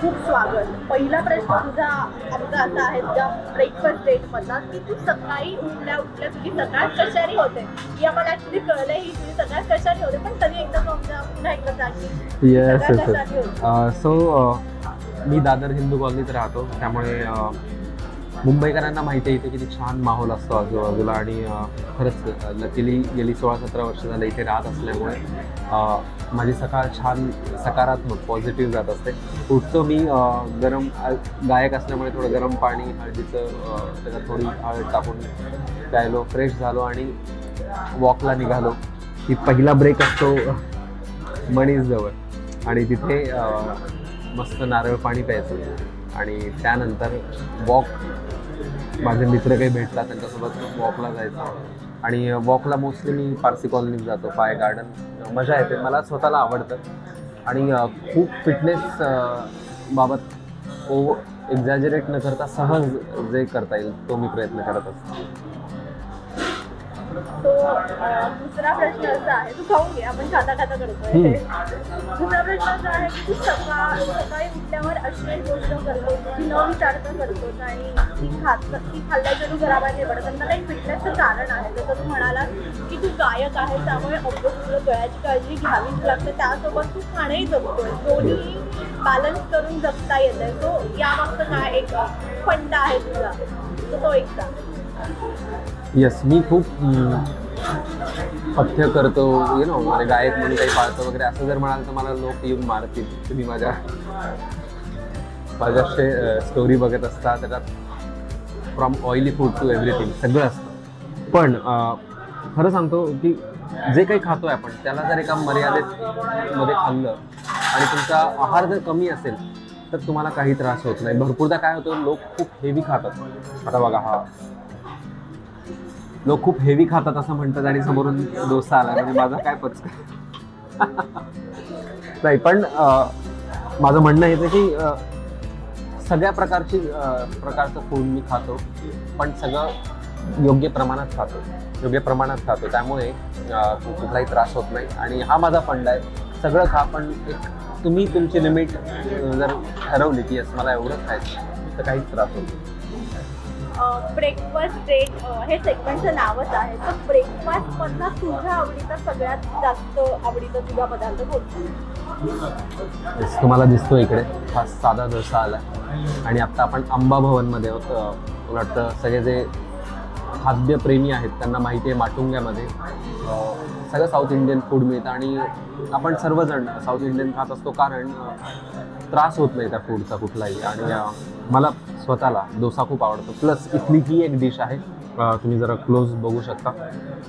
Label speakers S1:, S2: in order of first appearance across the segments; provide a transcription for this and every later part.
S1: खूप स्वागत. पहिला प्रश्न तुझा आमचा असा आहे तुझ्या ब्रेकफास्ट डेटमधला की तू सकाळी उठल्या उठल्या तुझी सकाळ कशाने होते. की आम्हाला ॲक्च्युली कळलं ही तुझी सकाळ कशाने होते, पण तरी एकदा पुन्हा एकदा सांगशील
S2: येस
S1: सकाळ
S2: येस
S1: कशाने होते.
S2: सो मी दादर हिंदू कॉलनीत राहतो, त्यामुळे मुंबईकरांना माहिती आहे इथे किती छान माहोल असतो आजूबाजूला. आणि खरंच लकीली गेली 16-17 वर्ष झालं इथे राहत असल्यामुळे माझी सकाळ छान सकारात्मक पॉझिटिव्ह जात असते. उठतो मी गरम गायक असल्यामुळे थोडं गरम पाणी हळदीचं त्याच्यात थोडी हळद टाकून प्यायलो, फ्रेश झालो आणि वॉकला निघालो. की पहिला ब्रेक असतो मणीजवळ आणि तिथे मस्त नारळ पाणी प्यायचं आणि त्यानंतर वॉक. माझे मित्र काही भेटतात त्यांच्यासोबत वॉकला जायचं. आणि वॉकला मोस्टली मी पारसी कॉलनीत जातो, पाय गार्डन. मजा येते, मला स्वतःला आवडतं. आणि खूप फिटनेस बाबत एक्झॅजरेट न करता सहज जे करता येईल तो मी प्रयत्न करत असतो.
S1: तो दुसरा प्रश्न असा आहे, तू खाऊन घे, आपण खाता खाता करतोय. दुसरा प्रश्न असा आहे की तू सकाळी उठल्यावर अशी एक गोष्ट करतो जी न विचारता करतोस आणि ती खाल्ल्याच्या तू घराबाहेर नाही पडत. आणि मला एक फिटनेसचं कारण आहे. जसं तू म्हणाला की तू गायक आहे त्यामुळे ऑब्वियसली तुला गळ्याची काळजी घ्यावीच लागते, त्यासोबत तू खाणंही जगतोय, दोन्ही बॅलन्स करून जगता येतंय. तो यामागचं काय एक फंडा आहे तुझा, तो एक सांग.
S2: येस, मी खूप पथ्य करतो, म्हणजे गायक म्हणून काही पाळतो वगैरे असं जर म्हणाल तर मला लोक येऊन मारतील. तुम्ही माझ्या स्टोरी बघत असता, त्याच्यात from oily food to everything सगळं असतं. पण खरं सांगतो की जे काही खातो आहे आपण त्याला जर एका मर्यादेमध्ये खाल्लं आणि तुमचा आहार जर कमी असेल तर तुम्हाला काही त्रास होत नाही. भरपूरदा काय होतं, लोक खूप हेवी खातात. आता बघा, लोक खूप हेवी खातात असं म्हणतात आणि समोरून डोसा आला म्हणजे माझा काय पचका नाही. पण माझं म्हणणं येतं की सगळ्या प्रकारचं फूड मी खातो, पण सगळं योग्य प्रमाणात खातो. त्यामुळे कुठलाही त्रास होत नाही. आणि हा माझा फंड आहे, सगळं खा, पण एक तुम्ही तुमची लिमिट जर ठरवली की येस मला एवढंच खायचं तर काहीच त्रास होत नाही.
S1: ब्रेकफास्ट डेट हे सेगमेंटचं नावच आहे. तर ब्रेकफास्टमधला तुझ्या आवडीचा सगळ्यात जास्त आवडीचा तुझा पदार्थ कोणता?
S2: तुम्हाला दिसतो इकडे हा साधा डोसा आला. आणि आत्ता आपण अंबा भवनमध्ये आहोत. मला वाटतं सगळे जे खाद्यप्रेमी आहेत त्यांना माहिती आहे माटुंग्यामध्ये सगळं साऊथ इंडियन फूड मिळतं. आणि आपण सर्वजण साऊथ इंडियन खात असतो कारण त्रास होत नाही त्या फूडचा कुठलाही. आणि मला स्वतःला डोसा खूप आवडतो. प्लस इथली ही एक डिश आहे, तुम्ही जरा क्लोज बघू शकता,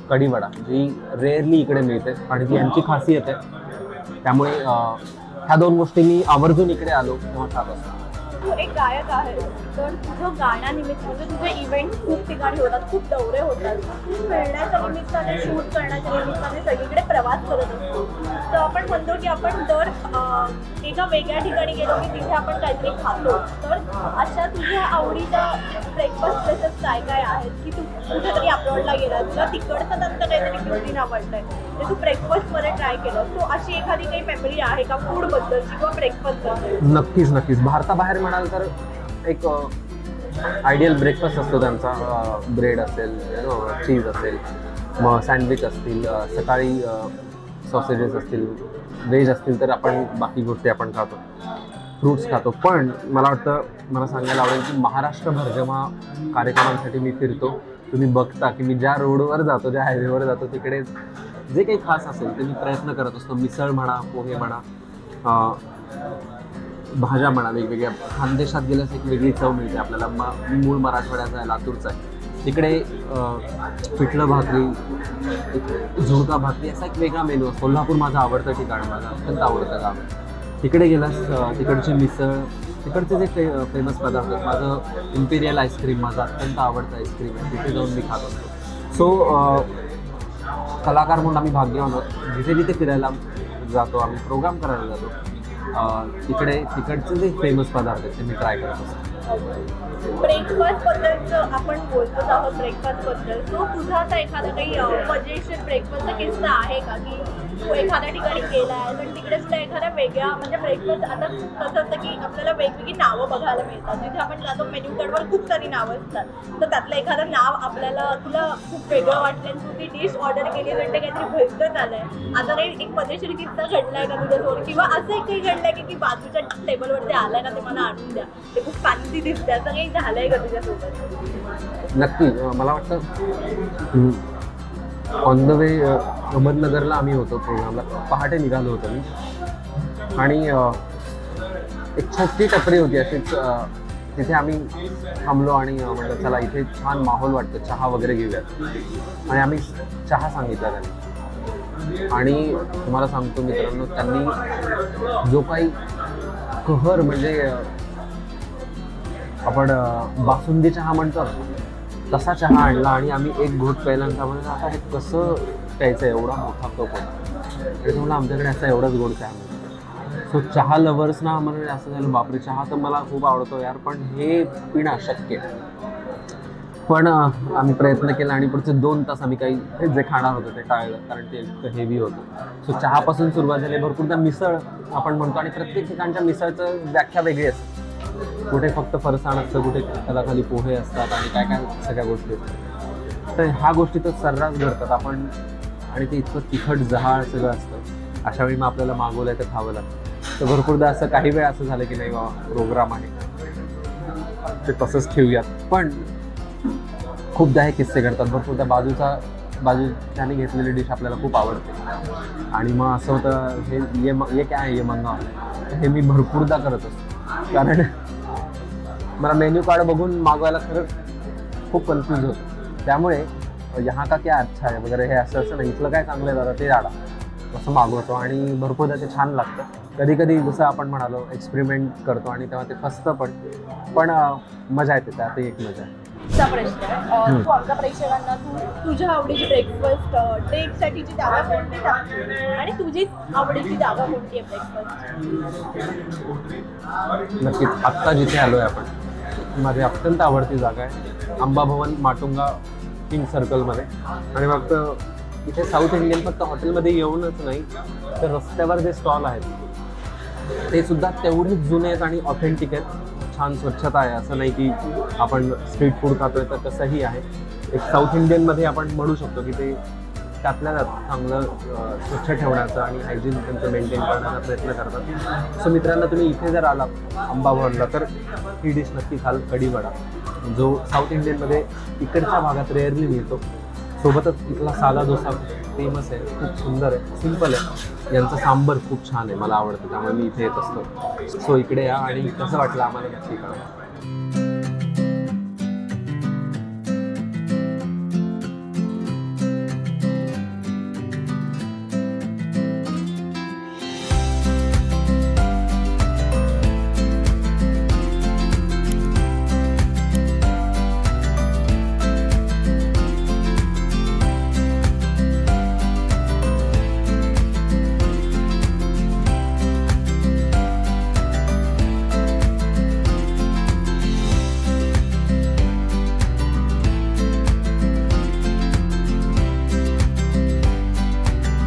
S2: कढीवडा, जी रेअरली इकडे मिळते आणि ती यांची खासियत आहे. त्यामुळे ह्या दोन गोष्टी मी आवर्जून इकडे आलो तेव्हा खात असतो.
S1: तू एक गायक आहे, तर तुझं गाण्यानिमित्त म्हणजे तुझे इव्हेंट खूप ठिकाणी होतात, खूप दौरे होतात. तू फिरण्याच्या निमित्ताने, शूट करण्याच्या निमित्ताने सगळीकडे प्रवास करत असतो. तर आपण म्हणतो की आपण दर एका वेगळ्या ठिकाणी गेलो की तिथे आपण काहीतरी खातो. तर अशा तुझ्या आवडीच्या ब्रेकफास्ट प्लेसेस काय काय आहेत की तू कुठेतरी अब्रॉडला गेला, तुला तिकडचं नंतर काहीतरी क्युझिन आवडतंय ते तू ब्रेकफास्टमध्ये ट्राय केलं, तो अशी एखादी काही मेमरी आहे का फूडबद्दलची किंवा ब्रेकफास्टबद्दल?
S2: नक्कीच. भारताबाहेर म्हणाल तर एक आयडियल ब्रेकफास्ट असतो त्यांचा. ब्रेड असेल, चीज असेल, मग सँडविच असतील, सकाळी सॉसेजेस असतील, व्हेज असतील तर आपण बाकी गोष्टी आपण खातो, फ्रूट्स खातो. पण मला वाटतं, मला सांगायला आवडेल की महाराष्ट्रभर जेव्हा कार्यक्रमांसाठी मी फिरतो, तुम्ही बघता की मी ज्या रोडवर जातो, ज्या हायवेवर जातो, तिकडे जे काही खास असेल ते मी प्रयत्न करत असतो. मिसळ म्हणा, पोहे म्हणा, भाज्या म्हणा, वेगवेगळ्या. खानदेशात गेल्यास एक वेगळी चव मिळते आपल्याला. मी मूळ मराठवाड्याचा आहे, लातूरचा आहे. तिकडे पिठलं भाकरी, एक झुणका भाकरी असा एक वेगळा मेनू असतो. कोल्हापूर माझं आवडतं ठिकाण, माझं अत्यंत आवडतं गाव. तिकडे गेलास तिकडची मिसळ, तिकडचे जे फेमस पदार्थ आहेत. माझं इम्पिरियल आईस्क्रीम माझं अत्यंत आवडतं आईस्क्रीम आहे, तिथे जाऊन मी खात असतो. सो कलाकार म्हणून आम्ही भाग्यवान आहोत. जिथे जिथे फिरायला जातो, आम्ही प्रोग्राम करायला जातो, तिकडचे जे फेमस पदार्थ आहेत ते मी ट्राय करत असतो.
S1: ब्रेकफास्टबद्दलचं आपण बोलतोच आहोत ब्रेकफास्टबद्दल. तो तुझा असा एखादा काही मजेशीर ब्रेकफास्टचा किस्सा आहे का की तू एखाद्या ठिकाणी गेलाय तर तिकडे तुला एखाद्या वेगळ्या म्हणजे ब्रेकफास्ट आता कसं असतं की आपल्याला वेगवेगळी नावं बघायला मिळतात. जिथे आपण जातो मेन्यू कार्डवर खूप सारी नावं असतात, तर त्यातलं एखादं नाव आपल्याला तुला खूप वेगळं वाटलं आणि तू ती डिश ऑर्डर केली म्हणजे काहीतरी भयंकर आलंय. आता काही एक पदेशीर किस्सा घडलाय का तुझ्यासमोर, किंवा असं काही घडलंय की बाजूच्या टेबलवरती आलाय ना ते मला आणून द्या, ते खूप फॅन्सी दिसते, असं काही झालंय का तुझ्यासोबत?
S2: नक्की. मला वाटतं ऑन द वे अहमदनगरला आम्ही होतो प्रोग्रामला, पहाटे निघालो होतो मी, आणि एक छोटी टपरी होती अशीच, तिथे आम्ही थांबलो आणि म्हटलं चला इथे छान माहोल वाटतं, चहा वगैरे घेऊयात, आणि आम्ही चहा सांगितला त्यांनी. आणि तुम्हाला सांगतो मित्रांनो, त्यांनी जो काही कहर म्हणजे आपण बासुंदी चहा म्हणतो तसा चहा आणला, आणि आम्ही एक घोट प्यायल्यानंतर म्हणजे आता हे कसं प्यायचं, एवढा मोठा कप होता, आणि म्हणलं आमच्याकडे असा एवढाच गोड चहा मिळतो. सो चहा लवर्सना म्हणजे असं झालं, बापरे चहा तर मला खूप आवडतो यार, पण हे पिणं अशक्य. पण आम्ही प्रयत्न केला आणि पुढचे 2 तास आम्ही काही जे खाणार होतो ते टाळलं, कारण ते इतकं हेवी होतं. सो चहापासून सुरुवात झाली. भरपूरदा मिसळ आपण म्हणतो, आणि प्रत्येक ठिकाणच्या मिसळचं व्याख्या वेगळी असते. कुठे फक्त फरसाण असतं, कुठे खाली पोहे असतात, आणि काय काय सगळ्या गोष्टी असतात. तर ह्या गोष्टी तर सर्रास घडतात आपण, आणि ते इतकं तिखट जहाळ सगळं असतं. अशा वेळी मग आपल्याला मागवलं तर खावं लागतं. तर भरपूरदा असं काही वेळ असं झालं की नाही बाबा प्रोग्राम आहे ते तसंच ठेवूयात. पण खूपदा हे किस्से घडतात. भरपूरदा बाजूच्याने घेतलेली डिश आपल्याला खूप आवडते, आणि मग असं होतं हे काय आहे, हे मंगाव. हे मी भरपूरदा करत असतो, कारण मला मेन्यू कार्ड बघून मागवायला खरंच खूप कन्फ्यूज होतं. त्यामुळे यहाँ का क्या अच्छा आहे वगैरे हे असं नाही, इथलं काय चांगलं आहे दादा ते दाडा असं मागवतो, आणि भरपूरदा ते छान लागतं. कधी कधी जसं आपण म्हणालो एक्सपेरिमेंट करतो, आणि तेव्हा ते फसतं पण मजा येते, त्यात एक मजा आहे.
S1: चा प्रश्न आहे, तू आमच्या प्रेक्षकांना तुझ्या आवडीची ब्रेकफास्ट डेटसाठीची जागा कोणती सांग, आणि तुझी आवडीची जागा कोणती आहे ब्रेकफास्ट?
S2: नक्कीच. आत्ता जिथे आलो आहे आपण, माझी अत्यंत आवडती जागा आहे अंबाभवन माटुंगा किंग सर्कलमध्ये. आणि फक्त इथे साऊथ इंडियन फक्त हॉटेलमध्ये येऊनच नाही, तर रस्त्यावर जे स्टॉल आहेत ते सुद्धा तेवढेच जुने आहेत आणि ऑथेंटिक आहेत. छान स्वच्छता आहे, असं नाही की आपण स्ट्रीट फूड खातोय, तर तसंही आहे. एक साऊथ इंडियनमध्ये आपण म्हणू शकतो की ते त्यातल्या चांगलं स्वच्छ ठेवण्याचा आणि हायजीन त्यांचं मेंटेन करण्याचा प्रयत्न करतात. सो मित्रांनो, तुम्ही इथे जर आलात अंबाभवनला तर ही डिश नक्की खाल, कढी वडा, जो साऊथ इंडियनमध्ये इकडच्या भागात रेअरली मिळतो. सोबतच इथला साधा डोसा फेमस आहे, खूप सुंदर आहे, सिंपल आहे. यांचं सांबर खूप छान आहे, मला आवडतं, त्यामुळे मी इथे येत असतो. सो इकडे या, आणि कसं वाटलं आम्हाला नक्की कळवा.